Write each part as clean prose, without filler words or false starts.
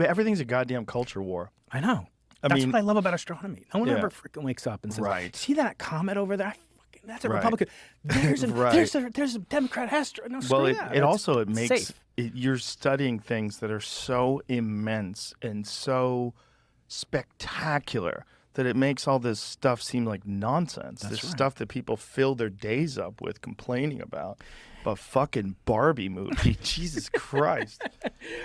Everything's a goddamn culture war. I know. That's what I love about astronomy. No one ever freaking wakes up and says, "See that comet over there? That's a Republican. There's a Democrat astronaut." No, it makes you're studying things that are so immense and so spectacular that it makes all this stuff seem like nonsense. Stuff that people fill their days up with complaining about. A fucking Barbie movie. Jesus Christ.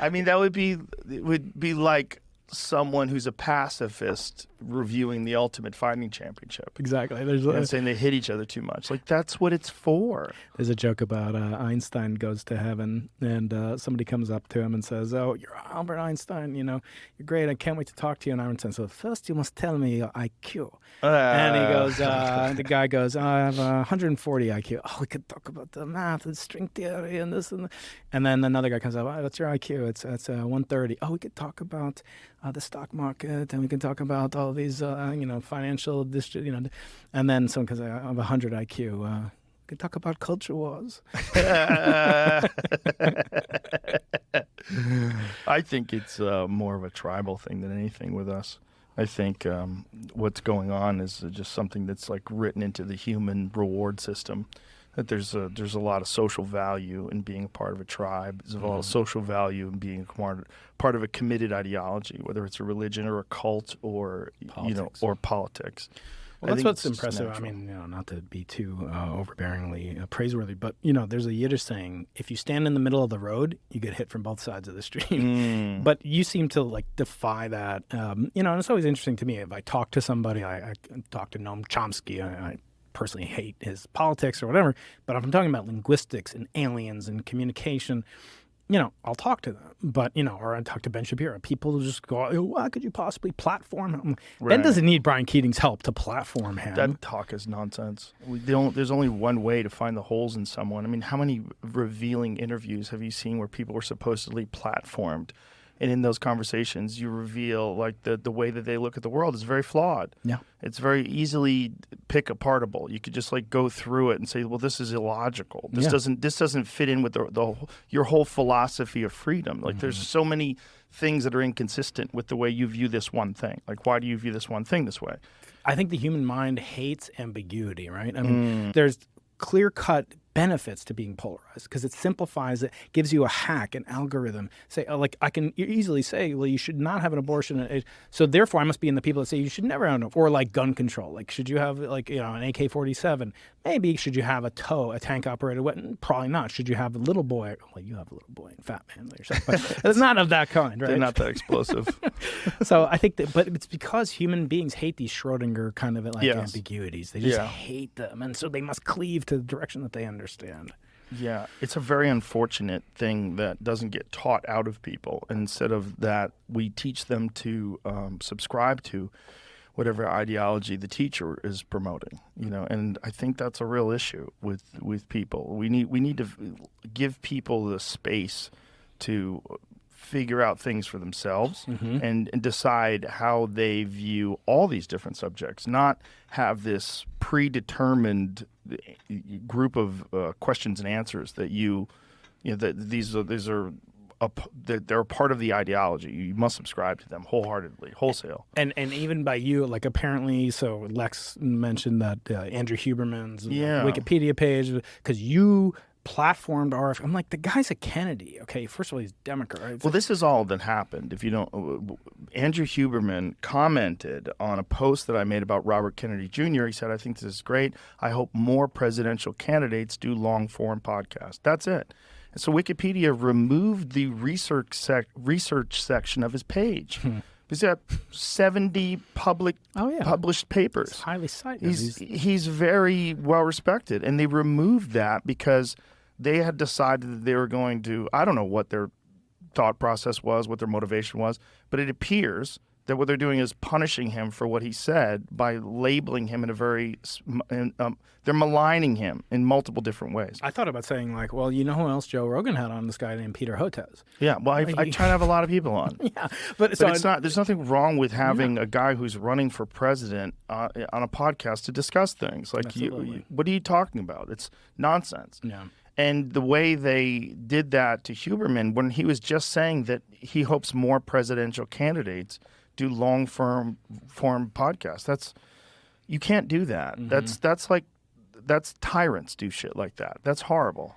I mean, it would be like someone who's a pacifist reviewing the Ultimate Fighting Championship. Exactly. And saying they hit each other too much. Like, that's what it's for. There's a joke about Einstein goes to heaven, and somebody comes up to him and says, "Oh, you're Albert Einstein, you're great. I can't wait to talk to you." And Einstein says, "First, you must tell me your IQ." And he goes, the guy goes, "I have 140 IQ. Oh, we could talk about the math and string theory and this and that." And then another guy comes up, "What's your IQ?" It's 130. "Oh, we could talk about the stock market, and we can talk about all these, financial, and then someone comes, "I have 100 IQ. We can talk about culture wars." I think it's more of a tribal thing than anything with us. I think what's going on is just something that's like written into the human reward system. That there's a lot of social value in being a part of a tribe. There's a lot of social value in being part of a committed ideology, whether it's a religion or a cult or politics. Or politics. Well, that's what's impressive. Natural. I mean, not to be too overbearingly praiseworthy, but there's a Yiddish saying: if you stand in the middle of the road, you get hit from both sides of the street. But you seem to defy that. And it's always interesting to me if I talk to somebody. I talk to Noam Chomsky. I personally hate his politics or whatever, but if I'm talking about linguistics and aliens and communication, I'll talk to them. But, or I talk to Ben Shapiro. People just go, "Oh, how could you possibly platform him?" Ben doesn't need Brian Keating's help to platform him. That talk is nonsense. There's only one way to find the holes in someone. I mean, how many revealing interviews have you seen where people were supposedly platformed? And in those conversations, you reveal the way that they look at the world is very flawed. Yeah, it's very easily pick apartable. You could just go through it and say, "Well, this is illogical. This doesn't fit in with your whole philosophy of freedom." There's so many things that are inconsistent with the way you view this one thing. Why do you view this one thing this way? I think the human mind hates ambiguity. Right? I mean, there's clear-cut benefits to being polarized because it simplifies it, gives you a hack, an algorithm. Say, I can easily say, well, you should not have an abortion. So therefore, I must be in the people that say you should never have an abortion. Or gun control. Should you have an AK-47? Maybe. Should you have a tank-operated weapon? Probably not. Should you have a little boy? Well, you have a little boy and Fat Man yourself. But it's not of that kind, right? They're not that explosive. So I think but it's because human beings hate these Schrodinger kind of ambiguities. They just hate them. And so they must cleave to the direction that they understand. Yeah, it's a very unfortunate thing that doesn't get taught out of people. And instead of that, we teach them to subscribe to whatever ideology the teacher is promoting. And I think that's a real issue with people. We need to give people the space to figure out things for themselves and decide how they view all these different subjects, not have this predetermined group of questions and answers that they're a part of the ideology. You must subscribe to them wholeheartedly, wholesale. And even by you, apparently, so Lex mentioned that Andrew Huberman's Wikipedia page, because you platformed RF. I'm like, the guy's a Kennedy. Okay, first of all, he's Democrat. Right? Well, this is all that happened. If you don't, Andrew Huberman commented on a post that I made about Robert Kennedy Jr. He said, "I think this is great. I hope more presidential candidates do long-form podcasts." That's it. And so Wikipedia removed the research section of his page. He's got 70 published papers. It's highly cited. He's very well respected, and they removed that because they had decided that they were going to. I don't know what their thought process was, what their motivation was, but it appears that what they're doing is punishing him for what he said by labeling him in a very they're maligning him in multiple different ways. I thought about saying well, who else Joe Rogan had on? This guy named Peter Hotez. Yeah, well, I try to have a lot of people on. Yeah, but it's not. There's nothing wrong with having a guy who's running for president on a podcast to discuss things. What are you talking about? It's nonsense. Yeah. And the way they did that to Huberman, when he was just saying that he hopes more presidential candidates do long-form podcasts, you can't do that. That's tyrants do shit like that. That's horrible.